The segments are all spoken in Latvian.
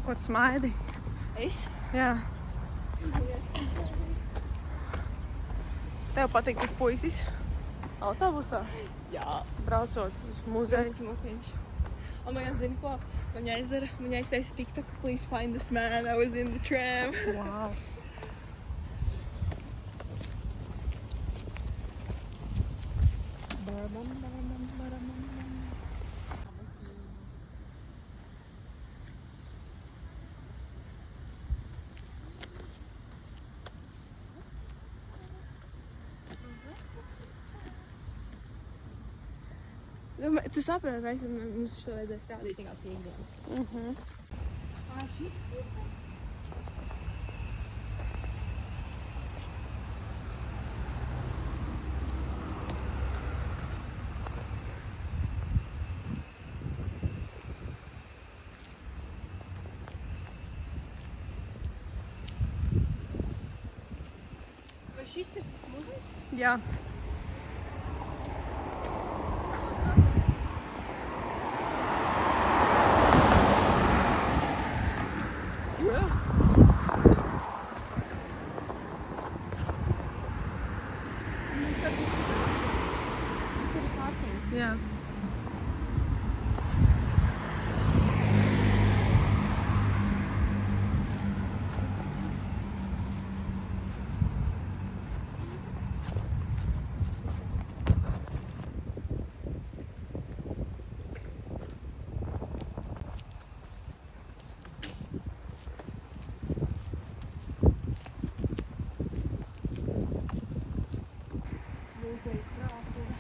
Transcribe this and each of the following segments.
Ko tu smaidi? Es? Jā. Tev patīk tas puisis? Autobusā? Jā. Braucot uz muzeju. Smukiņš. Oh my god, zini ko? Man jāizdara, man jāiztaisa TikTok. Please find this man, I was in the tram. Wow. Tu saproti, vai mums šo vajadzēs rādīt tikai piekdienu? Vai šis ir tas muzejs? Jā. Jā. Muzeja krātuve.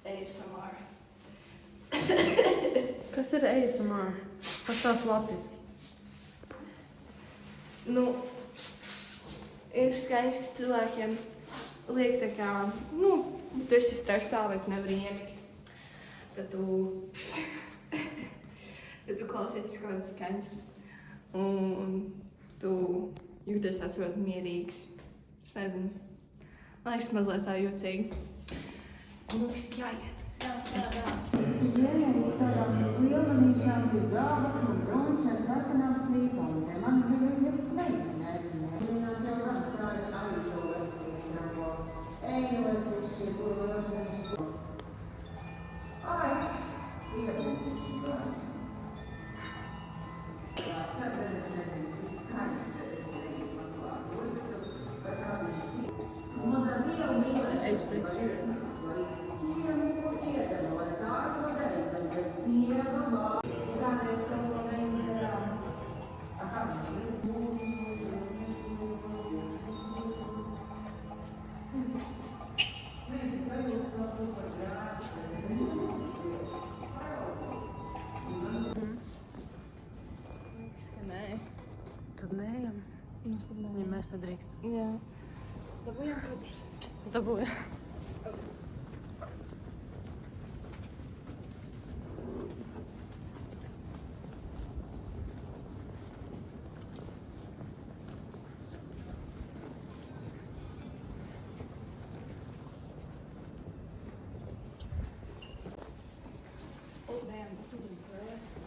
ASMR. Kas ir ASMR? Pastāst latviski. Nu, ir skaņas, kas cilvēkiem liek tā kā, nu, tu esi stresā vai tu nevari iemigt. Tad tu klausies kaut kādas skaņas un tu jūties tāds ļoti mierīgs. Es nezinu, man liekas mazliet tā jocīgi. Mums jāiet. Jāstrādā. Uz tādām lielmanīšām pie zābakļu un bronča ar sarkanām strīpām. Te manis gandrīz viss veids nervinē. Viņās jau labi strādā arī šo vērtību. Ejot, viņš šķiet, kur lielmanīšu. Ai, iebūtiši brāļi. Tās tad es nezinu, viss skaista, es nezinu, man klāt. Vai kādas tīpas. Man tā dievu mīlēšana. Tad neejam. Ja mēs nedrīkstam. Jā. Dabūjām putras. Dabūja. Oh, damn, this is impressive.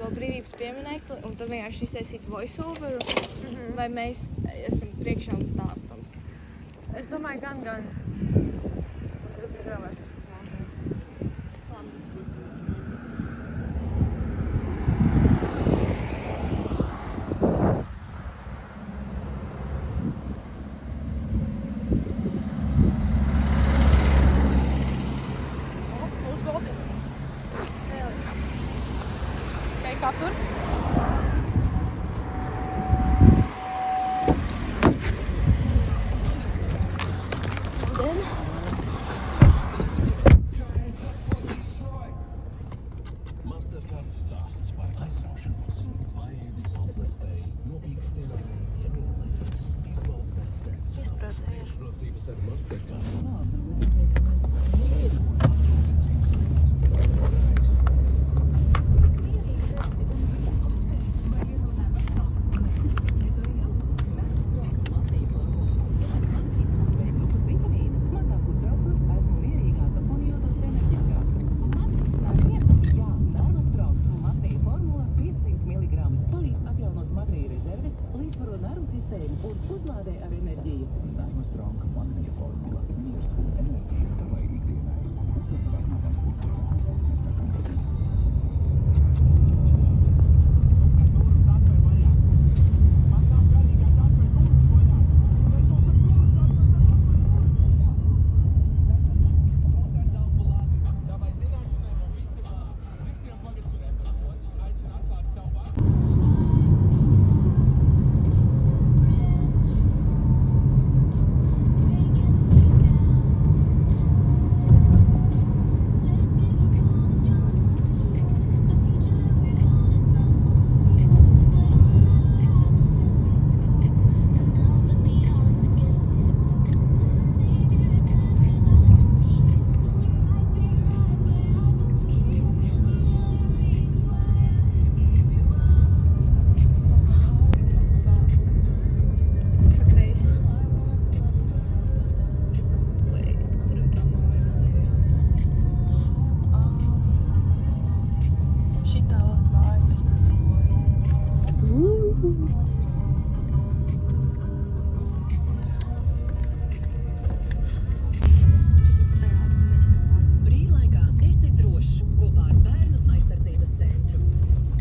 to brīvības pieminekli un tad vienkārši iztaisīt voice-overu, vai mēs esam priekšā un stāstam? Es domāju, gan. Tad es izvēlēšos. Mūsu boltiņas. Okay, kā tur? Mastercards stāsts par aizraušanos, paēdi apvērtēji, nopīkstēji, iemīlējies, izbaudi bezskaidrs. Izprotējies. Priekšrocības ar Mastercard. Līdzsvaro nervu sistēmu un uzlādē ar enerģiju. Nervostronka magnija formula. Miers un enerģija tavai ikdienai. Brīvlaikā esi drošs kopā ar Bērnu aizsardzības centru.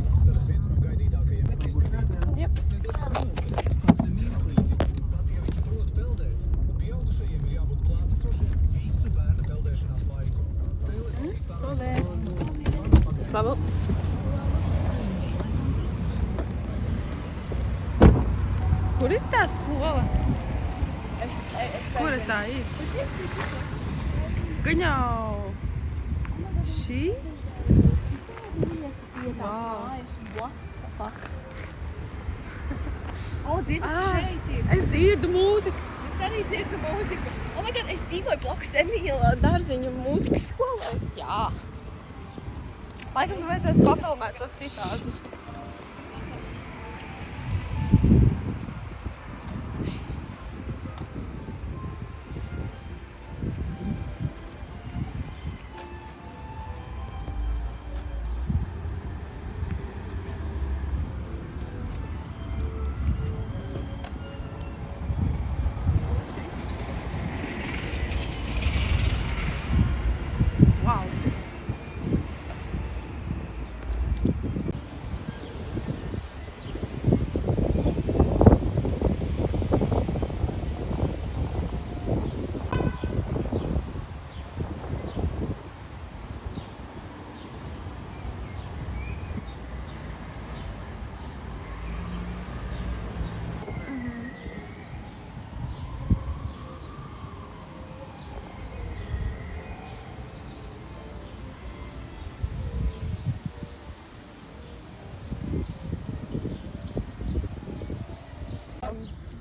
Vasaras viens no gaidītākajiem neizskatīts. Jep. Nedēļas minūtes, apti mirklīti, pat ja viņi prot peldēt. Pieaugušajiem ir jābūt klātesošiem visu bērna peldēšanās laiku. Telefons Paldies. Slavu. Kur ir tā skola? Kur ir tā ir? Gaņau. Šī? Wow. What the fuck? O, dzirdu, Ah. šeit ir. Es dzirdu mūziku. Es arī dzirdu mūziku. Oh my god, es dzīvoju blakus Emīla dārziņu mūzikas skolai. Jā. Laikam tu vajadzēs pafilmēt tos citātus. Wow.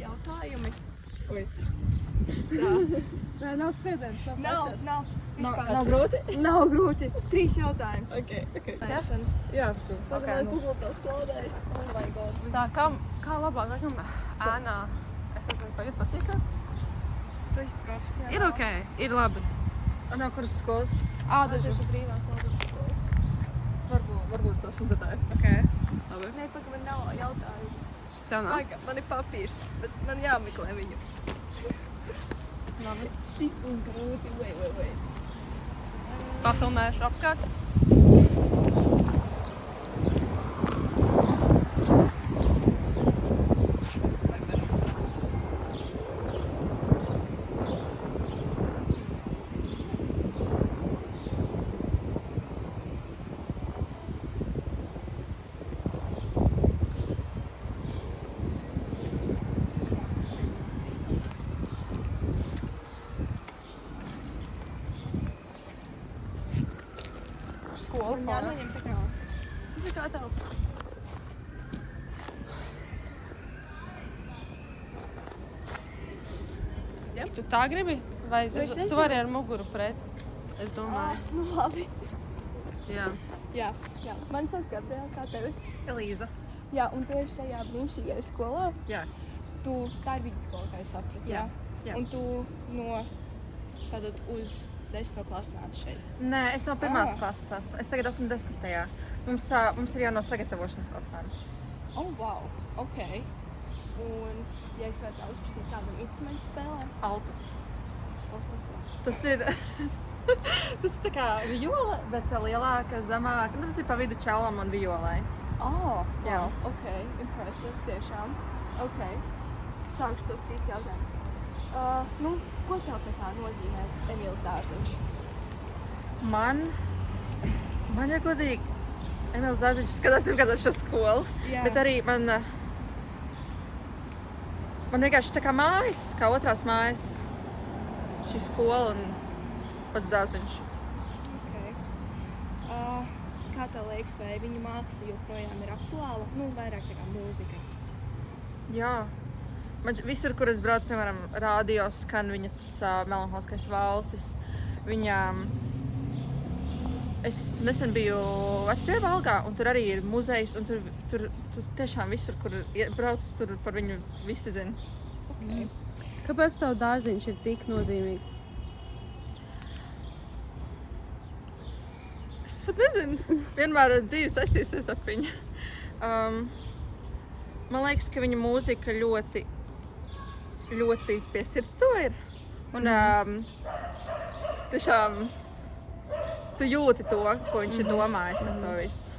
Jautājumi? Nē, nav spiediens. Nav. Vispār. Nav grūti? Nav grūti. 3 jautājumi. Okay. Tēšanas. Jā, Pagaidām Google Docs lādējis. Oh my god. Tā, kā labāk, laikam, ēnā. Es nezinu, ko jūs pasīkās? Tu esi profesionāls. Ir ok, ir labi. no kuras skolas? Ādažu. Brīvās Latvijas skolas. Varbūt tas un dzirdējis. Ok. tevi? Nē, pagaid, man nav jautājumu. Tev nav? Pagaid, man ir papīrs, bet man jāmeklē viņu. Labi. Šis būs grūti, wait. Pafilmēšu apkārt. Skolu Man jānoņem tā kā. Tas ir kā tev. Tu tā gribi? Vai Es nezinu. tu vari ar muguru pret? Es domāju. Nu labi. Jā. Jā. Man sauc Gabriela, kā tevi? Elīza. Jā, un tu esi šajā brīnišķīgajā skolā. Jā. Tā ir vidusskola, kā es sapratu, Jā, jā. Un tu no tātad uz 10. klasi nāc šeit. Nē, es no pirmās klases esmu. Es tagad esmu 10. Mums ir jau no sagatavošanas klasēm. Oh, wow, ok. Un, ja es varu tā uzprasīt, kādam instrumentu spēlē? Altu. Kas tas tāds? Tas ir... tas ir tā kā viola, bet lielāka, zemāka. Nu, tas ir pa vidu čelam un violai. Oh, Jā. wow, ok, impressive, tiešām. Ok, sākšu tos 3 jautājumus. Ko tev tā kā nozīmē Emīls Dārziņš? Man ir godīgi, Emīls Dārziņš skatās pirmkārt ar šo skolu, Jā. bet arī man vienkārši tā kā mājas, kā otrās mājas, šī skola un pats Dārziņš. Ok. Kā tev liekas, vai viņa māksla joprojām ir aktuāla? Nu, vairāk tā kā mūzika. Jā. Man visur, kur es braucu, piemēram, rādio skan viņa tas melanholiskais valsis. Es nesen biju Vecpiebalgā Algā, un tur arī ir muzejs, un tur tiešām visur, kur brauc, tur par viņu visi zina. Okay. Kāpēc tev Dārziņš ir tik nozīmīgs? Es pat nezinu. Vienmēr dzīve saistījusies ap viņu. Man liekas, ka viņa mūzika ļoti pie sirds to ir. Un tiešām tu jūti to, ko viņš ir domājis ar to visu.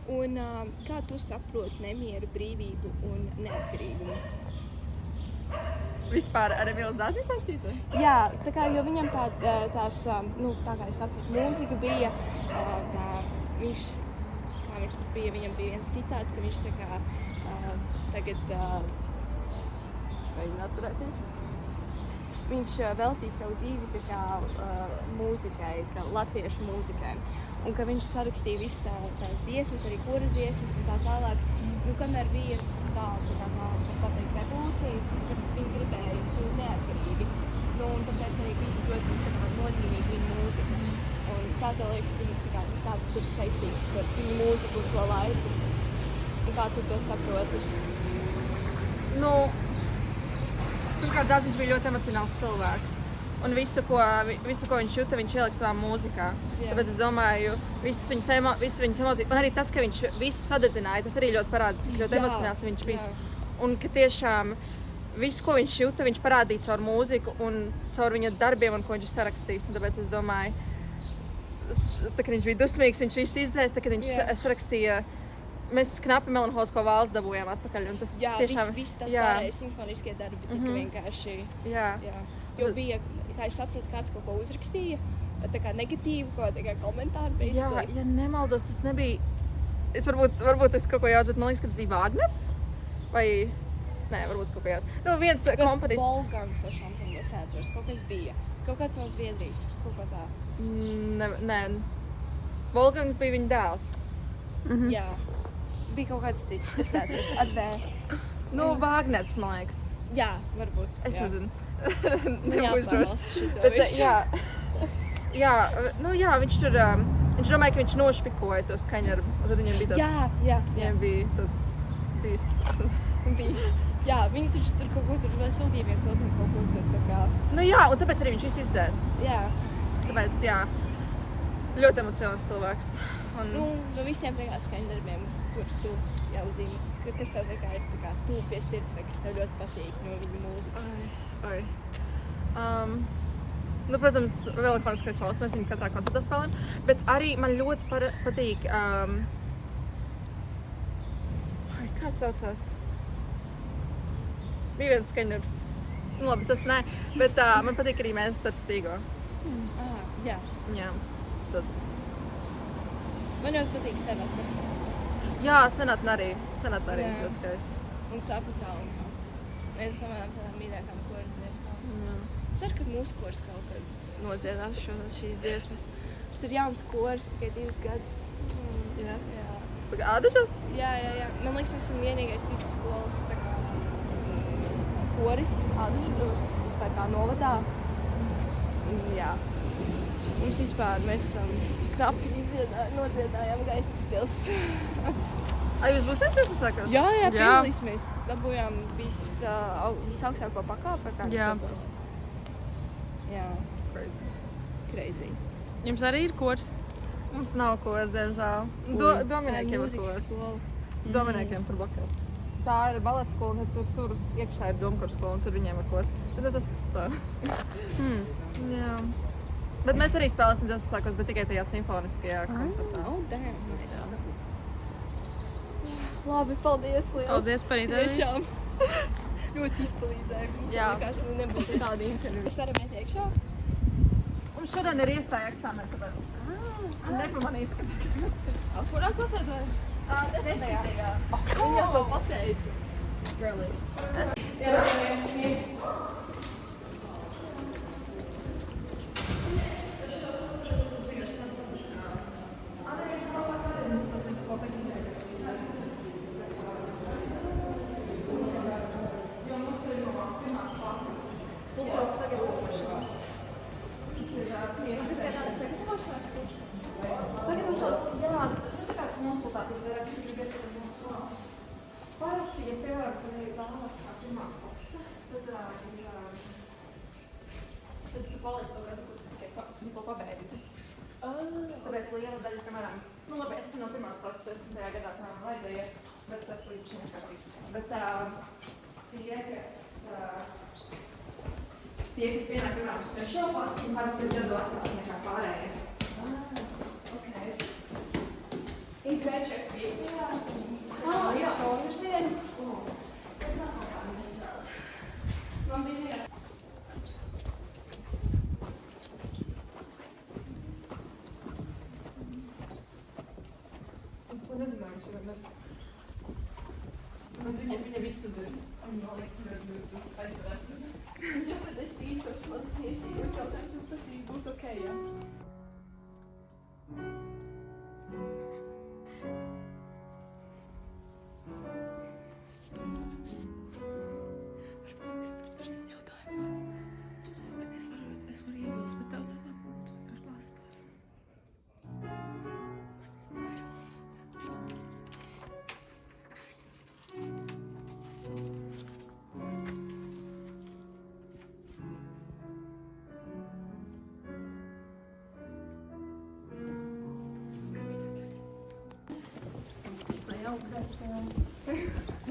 Un kā tu saproti nemieru, brīvību un neatkarīgumu? Vispār ar Emīlu Dārziņu saistīta? Jā, tā kā, jo viņam tā kā es sapratu, mūzika bija, viņš tur bija, viņam bija viens citāts, ka viņš tā kā tagad, es mēģinu atcerēties, viņš veltīja savu dzīvi tā kā mūzikai, kā latviešu mūzikai, un ka viņš sarakstīja visas tās dziesmas, arī kora dziesmas un tā tālāk, nu, kamēr bija tā kā pateikt revolūcija, kad viņi gribēja būt neatkarīgi, nu, un tāpēc arī bija ļoti tā kā nozīmīga viņa mūzika. Un kā tev liekas, viņa tā tur saistīts ar viņu mūziku un to laiku? Un kā tu to saproti? Nu, pirmkārt, Dārziņš bija ļoti emocionāls cilvēks. Un visu, ko viņš jūta, viņš ielika savā mūzikā. Jā. Tāpēc es domāju, visas viņas emocijas, un arī tas, ka viņš visu sadedzināja, tas arī ļoti parāda, cik ļoti emocionāls viņš bija. Un ka tiešām visu, ko viņš jūta, viņš parādīja caur mūziku un caur viņa darbiem, un ko viņš ir sarakstījis. Un tāpēc es domāju, tā, kad viņš bija dusmīgs, viņš visu izdzēs, tā, kad viņš sarakstīja, mēs knapi melanholisko valsts dabūjām atpakaļ. Un tas Jā, tiešām, viss tās pārējais simfoniskie darbi tika vienkārši. Jā. Jo bija, kā es sapratu, kāds kaut ko uzrakstīja, tā kā negatīvu, ko tā kā komentāru basically. Jā, ja nemaldos, tas nebija, es varbūt es kaut ko jaucu, bet man liekas, ka tas bija Wagners, vai, nē, varbūt kaut ko jaucu. Nu, viens komponists. Wolfgangs vai something, es neatceros, kaut kas bija. Kaut kāds no Zviedrijas, kaut ko tā. Nē, Wolfgangs bija viņa dēls. Jā, bija kaut kāds cits, es neatceros, ar V. Nu, Wagners, man liekas. Jā, varbūt. Es jā. nezinu. Jāpārvalst šito Bet, visu. jā, viņš tur, viņš domāja, ka viņš nošpikoja to skaņarbu, un tad viņam bija tāds, Jā. viņam bija tāds divs. Bijis. Jā, viņi taču tur kaut ko tur sūtīja viens otru kaut ko tur tā kā. Nu jā, un tāpēc arī viņš visu izdzēs. Jā. Tāpēc, jā, ļoti emocionāls cilvēks. Un, No visiem tā kā skaņdarbiem, kurus tu jau zini, kas tev tā kā ir tā kā tuvu pie sirds vai kas tev ļoti patīk no viņa mūzikas. Ai. Nu, protams, vēl elektroniskais valsts, mēs viņu katrā koncertā spēlējam, bet arī man ļoti patīk, kā saucās? Bija viens skaņdarbs. Nu, labi, tas nē, bet man patīk arī Mēnestars Stīgo. Jā. Jā, tas tāds. Man ļoti patīk Senata. Jā, Senatna arī. Senatna arī Jā. ļoti skaisti. Un Sapņu tālumā. Viens no manām tādām mīļākām koru dziesmām. Es ceru, ka mūsu kors kaut kad nodziedās šīs dziesmas. Mums ir jauns kors, tikai 2 gadus. Jā. Jā. Ādažos? Jā. Man liekas, mēs esam vienīgais vidusskolas tā kā koris Ādažos vispār kā novadā. Jā. Mums vispār mēs esam knapi nodziedājām Gaismas pils. Ai, jūs būsiet dziesmas sākās? Jā, piedalīsimies. Dabūjām visaugstāko pakāpi, kā Jā. tas saucās. Jā, crazy. Jums arī ir kurs? Mums nav kors, diemžēl. Dominiekiem ir kors. Dominiekiem tur blakus. Tā ir baleta skola, tad tur iekšā ir domkurs skola, un tur viņiem ir kors. Tad tas tā. Jā. Bet mēs arī spēlēsim dziesmas sākos, bet tikai tajā simfoniskajā koncertā. Oh, damn, nice. Labi, paldies liels. Paldies par interviju. Tiešām ļoti izpalīdzēja. Mums Jā. likās, nebūtu tāda intervija. Mēs varam iet iekšā? Mums šodien ir iestāja eksāmeni, tāpēc nepamanīs, ka Kurā klasē tu vari? 10. Viņa to pateica. Girlie. konsultācijas vairāk, kas ir iestāties mūsu skolā. Parasti, ja piemēram, kad ir vēlāk kā pirmā klase, tad tu paliec to gadu, kur tikko pabeidzi. Tāpēc liela daļa, piemēram, nu labi, es no pirmās klases 10. gadā, piemēram, vajadzēja, bet tas līdz šim nekārtīgi. Bet tie, kas pienāk, piemēram, uz 3. klasi, un parasti ir gadu vecāki nekā pārējie. Okay. Izvērčies 5. Jā. Šovirzienu. Bet nav kaut kāda nestāds. Man bija Es to nezināju šodien. Viņa visu zina. Viņa man liekas, ka viss aizvarēs. Ja tad es īstos mazsniecības jautājumus prasīju, būs ok, jā? Varbūt prasīt jautājumus. Es varu iebilst, bet tev vienkārši lasi tos.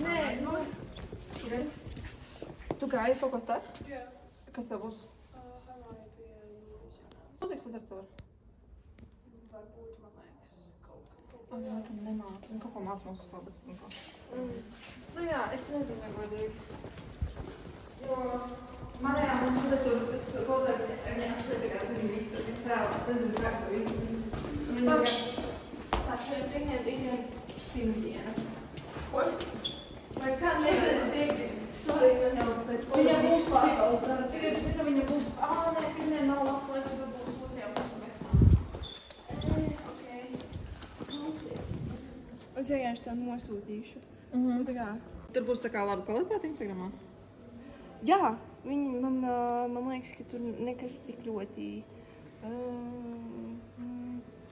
Nē, nu... Tu gaidi kaut ko tad? Jā. Kas tev būs? Havāja pie Lūdzienās. Mūzikas literatūra? Varbūt, man liekas, kaut ko. Jā, tam nemāc. Viņa kaut ko māc mūsu skolā, bet tam ko. Nu jā, es nezinu, negodīgi. Jo manējā mūsu literatūra, es kaut kā viņa šeit kā zinu visu, kas vēlās, nezinu, kā to visu. Viņa tā šeit viņai pirmdiena. Ko? Vai kā nezinu, teikti? Sorry, man jau pēc Viņa būs labās darbs. Cik es zinu, viņa būs... Nē, pirmdien nav labs laiks, bet būs 2. kursam eksāmens. Okay. Es vienkārši tā nosūtīšu. Tā kā... Tur būs tā kā laba kvalitāte Instagramā? Jā, viņi man liekas, ka tur nekas tik ļoti...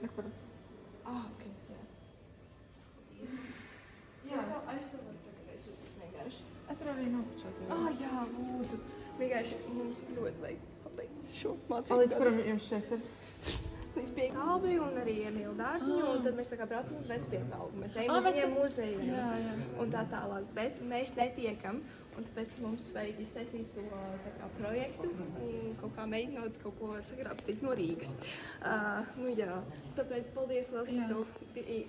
Nekur. Ok, jā. Jā. Es tev varu tagad aizsūtīt vienkārši. Es varu arī nopučāt. Jā, lūdzu. Vienkārši mums ļoti vajag pabeigt šo mācību. Līdz kuram jums šis ir? Līdz pie kalbi un arī Emīla dārziņu, un tad mēs tā kā braucam uz vecpiekalbu. Mēs ejam uz mēs viņiem muzejiem jā. un tā tālāk, bet mēs netiekam, un tāpēc mums vajag iztaisīt to tā kā projektu un kaut kā mēģinot kaut ko sagrābstīt no Rīgas. Nu jā, tāpēc paldies, liels, ka tu biji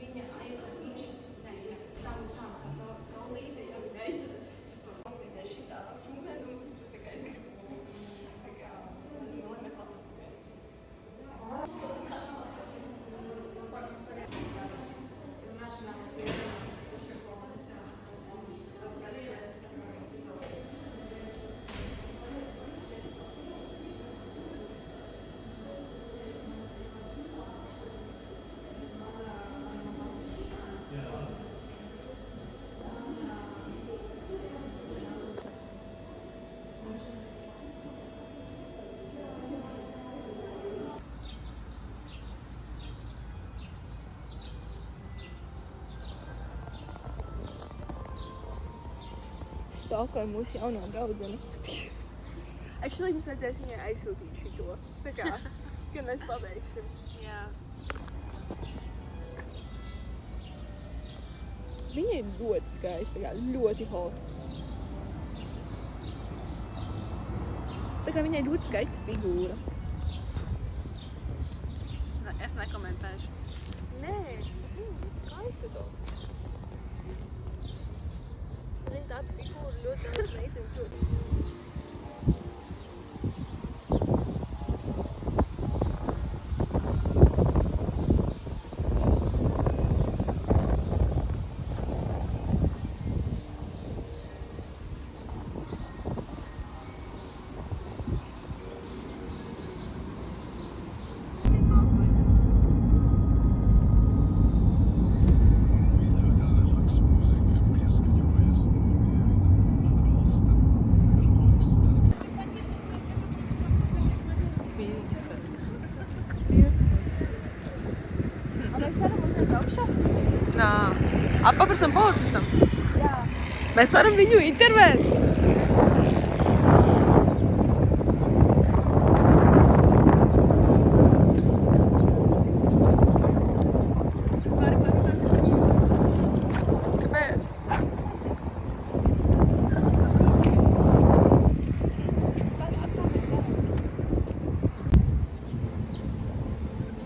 viņa aizved viņš, ne, tam kā to līde jau viņa aizved. Šitā šūmē, un tā kā es gribu, tā kā, lai mēs atpūcamies. Stalkoju mūsu jauno draudzeni. Actually, mums vajadzēs viņai aizsūtīt šito. Tā kā, kad mēs pabeigsim. Jā. Viņa ir ļoti skaista, tā kā ļoti hot. Tā kā viņai ļoti skaista figūra. Es nekomentēšu. Nē, skaista to. Zini, tāda figūra ļoti daudz meitenes ļoti. Paprasam policistam. Jā. Mēs varam viņu intervēt. Kāpēc?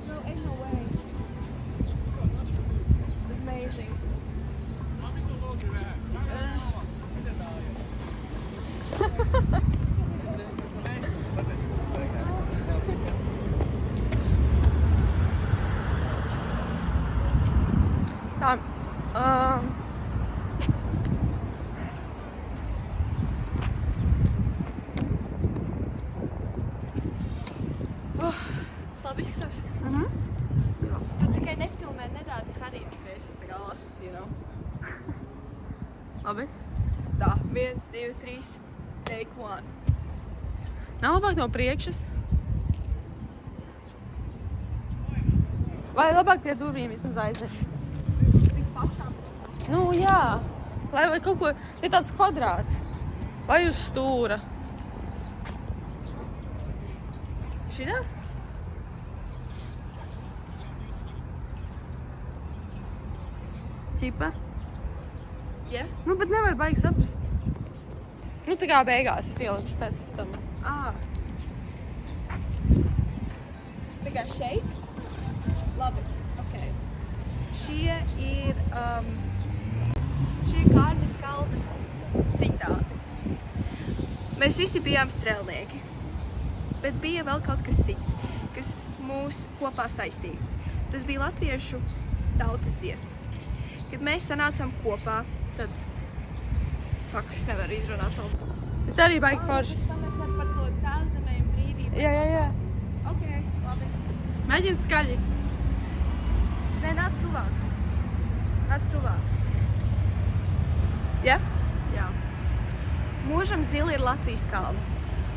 No, ain't no way. Amazing. Tā, Es labi izskatos. Tu tikai nefilmē, nerādi Harijam, ka es tā kā lasu, you know. Labi. Tā, 1, 2, 3, take one. Nav labāk no priekšas? vai labāk pie durvīm vismaz aiziet? Nu, jā. Lai vai kaut ko, ir tāds kvadrāts. Vai uz stūra. Šitā? Ķipa. Jā? Nu, bet nevar baigi saprast. Nu, tā kā beigās es ielikšu pēc tam. Tā kā šeit? Labi, ok. Šie ir Kārnes Kalvas citāti. Mēs visi bijām strēlnieki, bet bija vēl kaut kas cits, kas mūs kopā saistīja. Tas bija latviešu tautas dziesmas. Kad mēs sanācām kopā, tad... Fuck, es nevaru izrunāt to. Bet arī baigi forši. Pēc tam mēs varam par to tēvzemē un brīvību. Jā. Ok, labi. Mēģini skaļi. Nē, nāc tuvāk. Nāc tuvāk. Ja? Jā. Mūžam zili ir Latvijas kalni.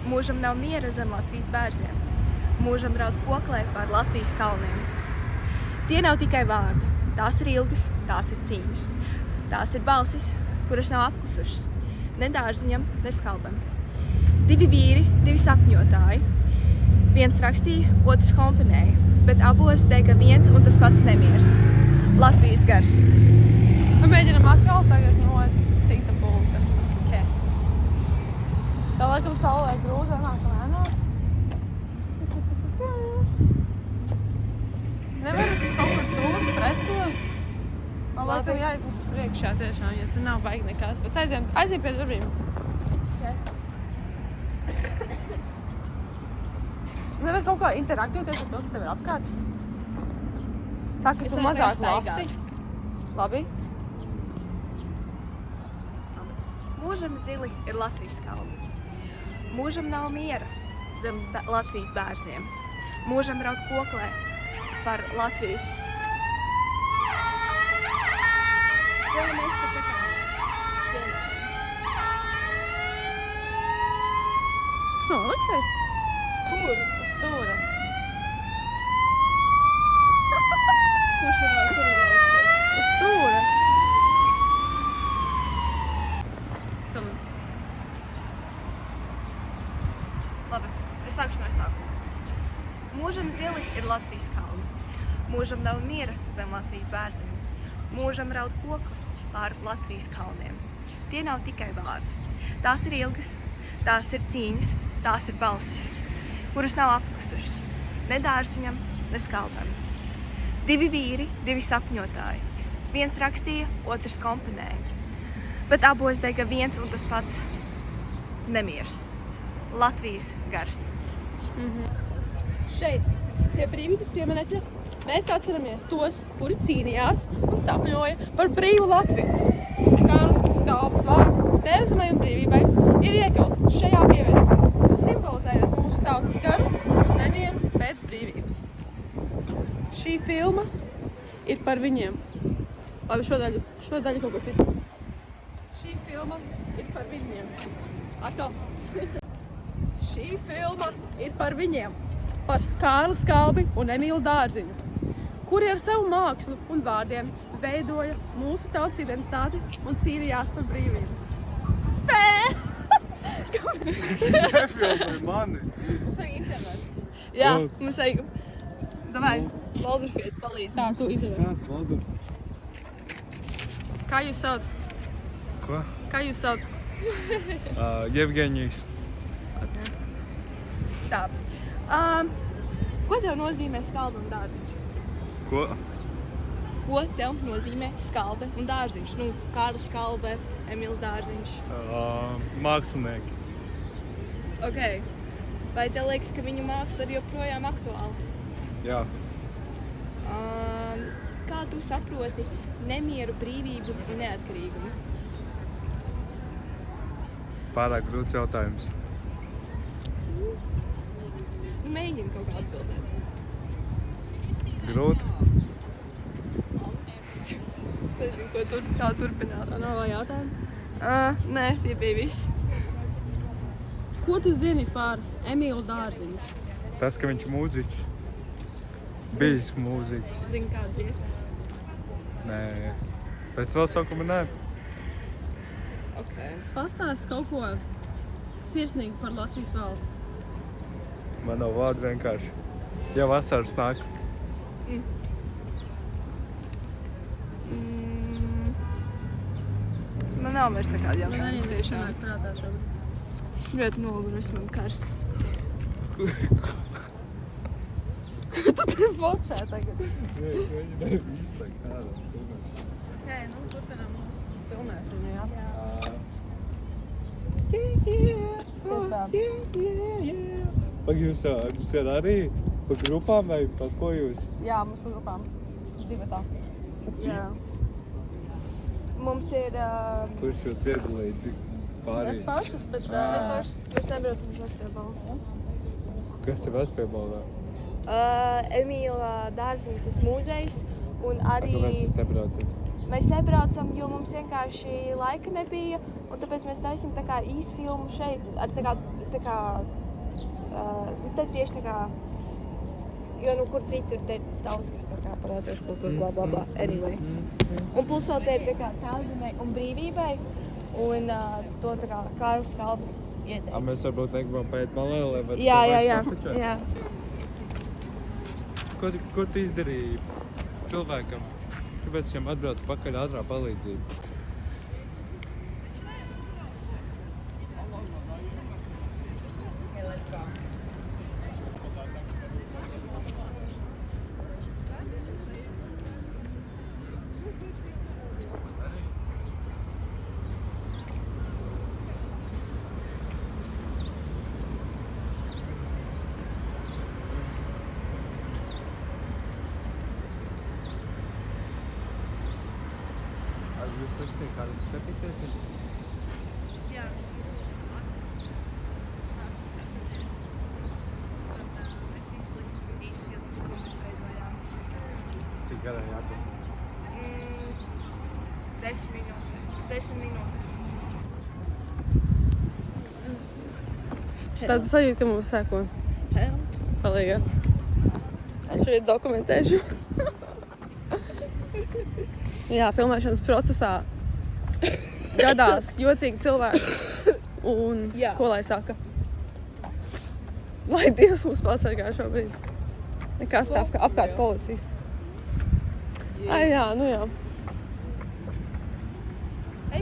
Mūžam nav miera zem Latvijas bērziem. Mūžam raud koklē pār Latvijas kalniem. Tie nav tikai vārdi. Tās ir ilgas, tās ir cīņas. Tās ir balsis, kuras nav apklusušas. Ne dārziņam, ne skalbam. Divi vīri, divi sapņotāji. Viens rakstīja, otrs komponēja, bet abos dega viens un tas pats nemieris. Latvijas gars. Pamēģinam atkal tagad no cita punkta. Okay. Tā laikam saulē grūti vai nākam ēnāk. Nevar kaut kur tuvu pret to. Man laikam jāiet mums priekšā tiešām, ja te nav baigi nekas. Bet aiziem pie durvīm. Nevar kaut kā interaktīvoties ar to, kas tev ir apkārt. Tā, ka Es tu varu mazāk staigāt. lasi. Labi. Mūžam zili ir Latvijas kalni. Mūžam nav miera zem Latvijas bērziem. Mūžam raud koklē par Latvijas. Ko mēs te tā kā filmējam? Tas nav Aleksējs? Kur? Uz stūra. Kurš ir Aleksējs? Uz stūra. Tam. Labi, es sākšu no sākuma. Mūžam zili ir Latvijas kalni. Mūžam nav miera zem Latvijas bērziem. Mūžam raud koku pār Latvijas kalniem. Tie nav tikai vārdi. Tās ir ilgas, tās ir cīņas, tās ir balsis, kuras nav apkusušas. Ne dārziņam, ne skaldam. Divi vīri, divi sapņotāji. Viens rakstīja, otrs komponēja. Bet abos dega viens un tas pats nemieris. Latvijas gars. Šeit, pie brīvības pieminekļa, mēs atceramies tos, kuri cīnījās un sapņoja par brīvu Latviju. Kārlis Skalbes vārdi Tēvzemei un brīvībai ir iekļauti šajā pieminekļā, simbolizējot mūsu tautas garu un nemieru pēc brīvības. Šī filma ir par viņiem. Labi, šo daļu kaut ko citu. Šī filma ir par viņiem. Atkal. Šī filma ir par viņiem. Par Kārli Skalbi un Emīlu Dārziņu, kuri ar savu mākslu un vārdiem veidoja mūsu tautas identitāti un cīnījās par brīvību. Nefilmē mani. Mums vajag internetu. Jā, mums vajag. Davai, Valdurfiet, palīdz. Tā, tu izdarē. Jā, Valdur. Kā jūs sauc? Ko? Kā jūs sauc? Jevgeņijs. Okay. Tā. Ko tev nozīmē skalbe un dārziņš? Ko? Ko tev nozīmē skalbe un dārziņš? Nu, Kārlis Skalbe, Emīls Dārziņš. Mākslinieki. Ok. Vai tev liekas, ka viņu māksla ir joprojām aktuāla? Jā. Kā tu saproti nemieru, brīvību un neatkarīgumu? Pārāk grūts jautājums. Nu, mēģini kaut kā atbildēt. Grūti. Es nezinu, kā turpināt. Tā nav vēl jautājums. Nē, tie bija viss. Ko tu zini par Emīlu Dārziņu? Tas, ka viņš ir mūziķis. Bijis mūziķis. Zini, kādu dziesmu? Nē. Pēc nosaukuma nē. Ok. Pastāsti kaut ko sirsnīgi par Latvijas valsti. Man nav vārdu vienkārši. Ja vasaras nāk. Man nav vairs tā kāda Man arī jautājuma. Tiešām. nāk prātā šobrīd. Esmu ļoti nogurusi, man karsti. Ko tu te focē tagad? Nē, es mēģināju izteikt kādam. Nē, nu turpinām mūsu filmēšanu, jā. Tieši tā. Pag jūs arī pa grupām vai pa ko jūs? Jā, mums pa grupām. Divatā. Jā. Mums ir... Kurš jūs iedalīt pārī? Mēs pašas, bet... Mēs nebraucam uz basketbolu. Kas ir basketbolā? Emīla Dārziņa, tas muzejs, un arī... Kāpēc jūs nebraucat? Mēs nebraucam, jo mums vienkārši laika nebija, un tāpēc mēs taisam tā kā īsfilmu šeit, ar tā kā tad tieši tā kā, jo nu kur citur te ir daudz, kas tā kā par latviešu kultūru, bla bla bla, anyway. Un plus vēl te ir tā kā Tēvzemei un brīvībai, un to tā kā Kārlis Skalbe ieteica. Mēs varbūt negribam paiet malā, lai var Jā. papačāt. Jā. Ko tu izdarīji cilvēkam? Kāpēc viņam atbrauc pakaļ ātrā palīdzība? Jūs liksiet kādam skatīties? Jā, mums atceras. Mēs izliksim īsu filmas, ko mēs veidojām. Cik gadā jābūt? 10 minūtes. 10 minūtes. Tāda sajūta, ka mums sēko. Palīgā. Es šeit dokumentēšu. Jā, filmēšanas procesā gadās jocīgi cilvēki. Un ko lai saka? Lai Dievs mūs pasargā šobrīd. Nekas tā apkārt policijas. Ai, jā, nu jā.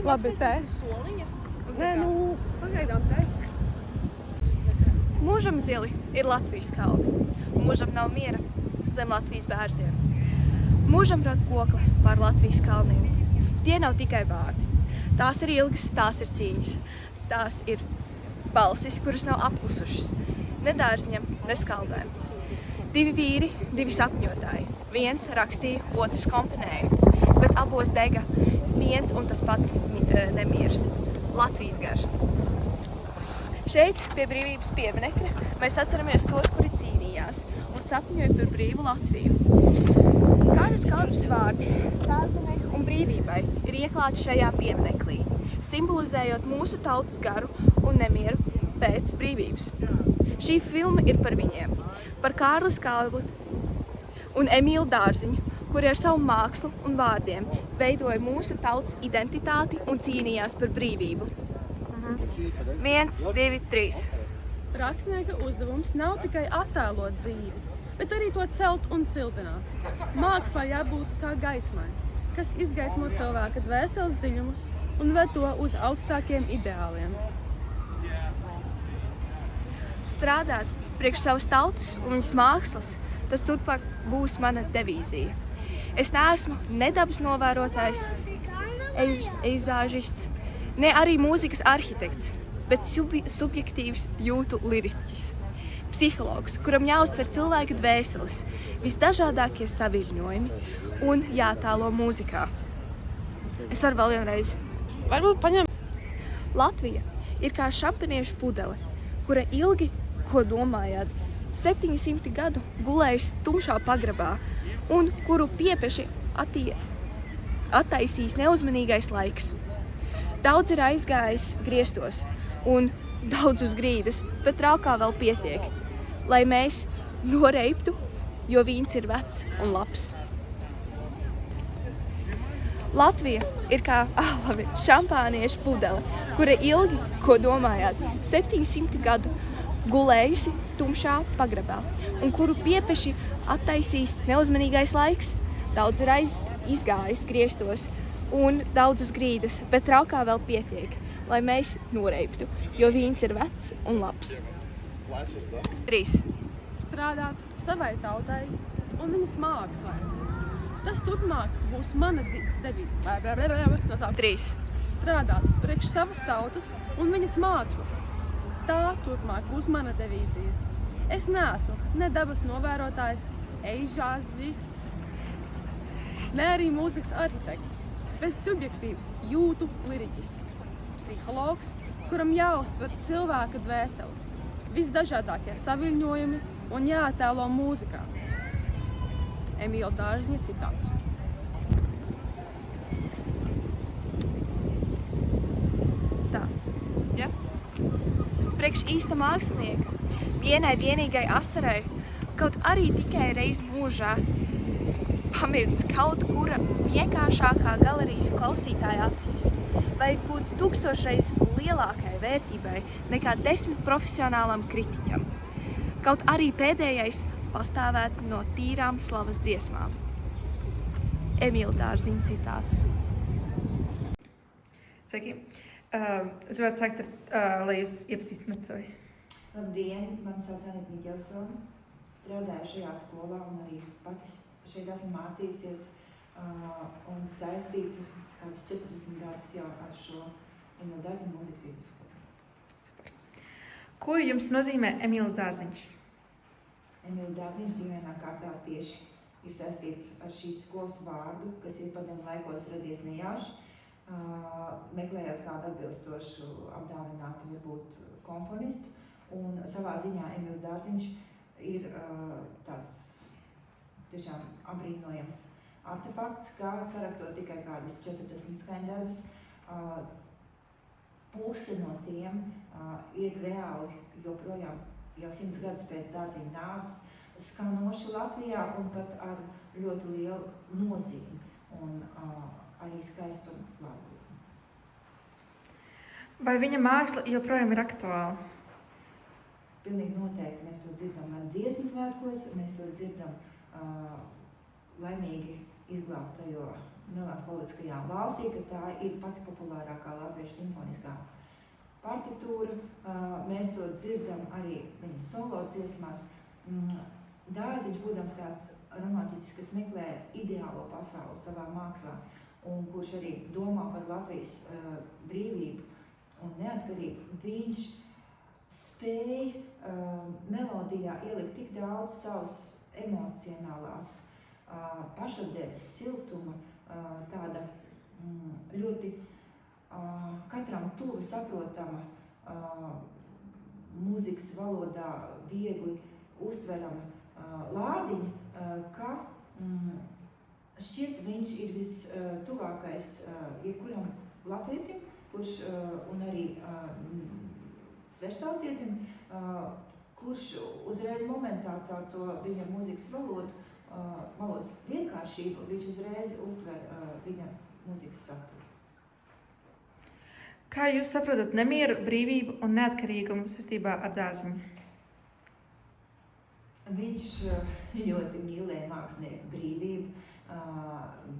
Labi, te. Soliņa. Nē, nu, pagaidām te. Mūžam zili ir Latvijas kalni. Mūžam nav miera zem Latvijas bērziem. Mūžam rod kokli pār Latvijas kalniem. Tie nav tikai vārdi. Tās ir ilgas, tās ir cīņas. Tās ir balsis, kuras nav apklusušas. Ne dārziņam, ne skaldēm. 2 vīri, 2 sapņotāji. Viens rakstīja, otrs komponēja. Bet abos dega viens un tas pats nemieris. Latvijas gars. Šeit, pie brīvības pieminekļa, mēs atceramies tos, kuri cīnījās un sapņoja par brīvu Latviju. Kādas kalpas vārdi dārzemei un brīvībai ir ieklāti šajā pieminekļī, simbolizējot mūsu tautas garu un nemieru pēc brīvības. Šī filma ir par viņiem, par Kārli Skalbi un Emīlu Dārziņu, kuri ar savu mākslu un vārdiem veidoja mūsu tautas identitāti un cīnījās par brīvību. 1, 2, 3. Rakstnieka uzdevums nav tikai attēlot dzīvi, bet arī to celt un siltināt. Mākslā jābūt kā gaismai, kas izgaismo cilvēka dvēseles dziļumus un ved to uz augstākiem ideāliem. Strādāt priekš savas tautas un viņas mākslas, tas turpmāk būs mana devīzija. Es neesmu ne dabas novērotājs, eizāžists, ne arī mūzikas arhitekts, bet subjektīvs jūtu liriķis. Psihologs, kuram jāuztver cilvēka dvēseles, visdažādākie saviļņojumi un jātēlo mūzikā. Es varu vēl vienreiz. Varbūt paņem. Latvija ir kā šampaniešu pudele, kura ilgi, ko domājāt, 700 gadu gulējusi tumšā pagrabā un kuru piepeši attaisīs neuzmanīgais laiks. Daudz ir aizgājis griestos un daudz uz grīdas, bet traukā vēl pietiek, lai mēs noreiptu, jo vīns ir vecs un labs. Latvija ir kā šampāniešu pudele, kura ilgi, ko domājāt, 700 gadu gulējusi tumšā pagrabā un kuru piepeši attaisīs neuzmanīgais laiks. Daudz ir izgājis griestos un daudz uz grīdas, bet traukā vēl pietiek, lai mēs noreiptu, jo vīns ir vecs un labs. 3. Strādāt savai tautai un viņas mākslai. Tas turpmāk būs mana devība. 3. Strādāt priekš savas tautas un viņas mākslas. Tā turpmāk būs mana devīzija. Es neesmu ne dabas novērotājs, eizāžists, ne arī mūzikas arhitekts, bet subjektīvs jūtu liriķis. Psihologs, kuram jāuztver cilvēka dvēseles, visdažādākie saviļņojumi un jātēlo mūzikā. Emīla Dārziņa citāts. Tā. Ja? Priekš īsta mākslinieka, vienīgai asarai, kaut arī tikai reiz mūžā, pamirts kaut kura vienkāršākā galerijas klausītāja acīs, vai būt 1000 reiz lielākai vērtībai nekā 10 profesionālam kritiķam. Kaut arī pēdējais pastāvētu no tīrām slavas dziesmām. Emīla Dārziņa citāts. Sveiki. Es varētu sākt lai jūs iepazīstināt sevi. Labdien, mani sauc Anita Miķelsone. Strādāju šajā skolā un arī pati šeit esmu mācījusies un saistīta kādus 40 gadus jau ar šo Emīla Dārziņa mūzikas vidusskolu. Super. Ko jums nozīmē Emīls Dārziņš? Emīla Dārziņš dīvainā kārtā tieši ir saistīts ar šīs skolas vārdu, kas ir padomu laikos radies nejauši, meklējot kādu atbilstošu apdāvinātu, varbūt komponistu. Un savā ziņā Emīls Dārziņš ir tāds tiešām apbrīnojams artefakts, kā sarakstot tikai kādus 40 skaņdarbus. Puse no tiem ir reāli joprojām jau 100 gadus pēc Dārziņa nāves skanoši Latvijā un pat ar ļoti lielu nozīmi un arī skaistumu klātbūtni. Vai viņa māksla joprojām ir aktuāla? Pilnīgi noteikti mēs to dzirdam gan dziesmu svētkos, mēs to dzirdam laimīgi izglābtajo melanholiskajā valstī, ka tā ir pati populārākā latviešu simfoniskā partitūra. Mēs to dzirdam arī viņas solo dziesmās. Dārziņš, būdams tāds romantiķis, kas meklē ideālo pasauli savā mākslā un kurš arī domā par Latvijas brīvību un neatkarību, viņš spēja melodijā ielikt tik daudz savas emocionālās pašapziņas, siltuma, tāda ļoti katram tuva saprotama, mūzikas valodā viegli uztverama lādiņa, ka šķiet viņš ir vistuvākais jebkuram latvietim, kurš un arī sveštautietim, kurš uzreiz momentā caur to viņa mūzikas valodas vienkāršību, viņš uzreiz uztver viņa mūzikas saturu. Kā jūs saprotat nemieru, brīvību un neatkarīgumu saistībā ar Dārziņu? Viņš ļoti mīlēja mākslinieku brīvību.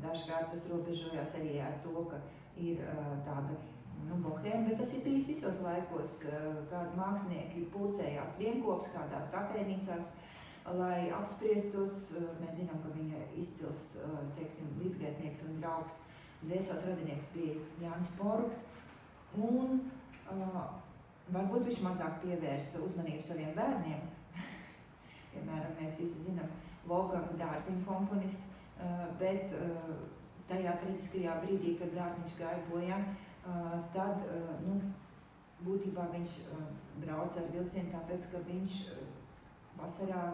Dažkārt tas robežojās arī ar to, ka ir tāda bohēma, bet tas ir bijis visos laikos, kādi mākslinieki pulcējās vienkops kādās kafejnīcās, lai apspriestos. Mēs zinām, ka viņa izcils, teiksim, līdzgaitnieks un draugs, dvēseles radinieks bija Jānis Poruks, un varbūt viņš mazāk pievērsa uzmanību saviem bērniem. Piemēram, mēs visi zinām Wolfgangu Dārziņu komponistu, bet tajā kritiskajā brīdī, kad Dārziņš gāja bojā, tad būtībā viņš brauca ar vilcienu, tāpēc, ka viņš vasarā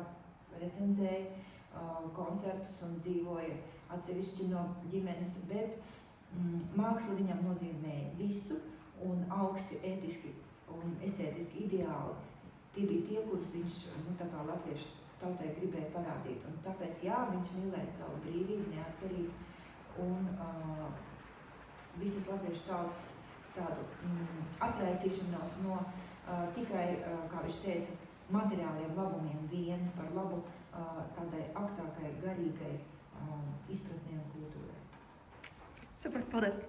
recenzēja koncertus un dzīvoja atsevišķi no ģimenes, bet māksla viņam nozīmēja visu un augsti ētiski un estētiski ideāli. Tie bija tie, kurus viņš tā kā latviešu tautai gribēja parādīt. Un tāpēc, jā, viņš mīlēja savu brīvību, neatkarību un visas latviešu tautas tādu atraisīšanos no tikai, kā viņš teica, materiāliem labumiem vien par labu tādai augstākai, garīgai izpratnē un kultūrai. Super, paldies!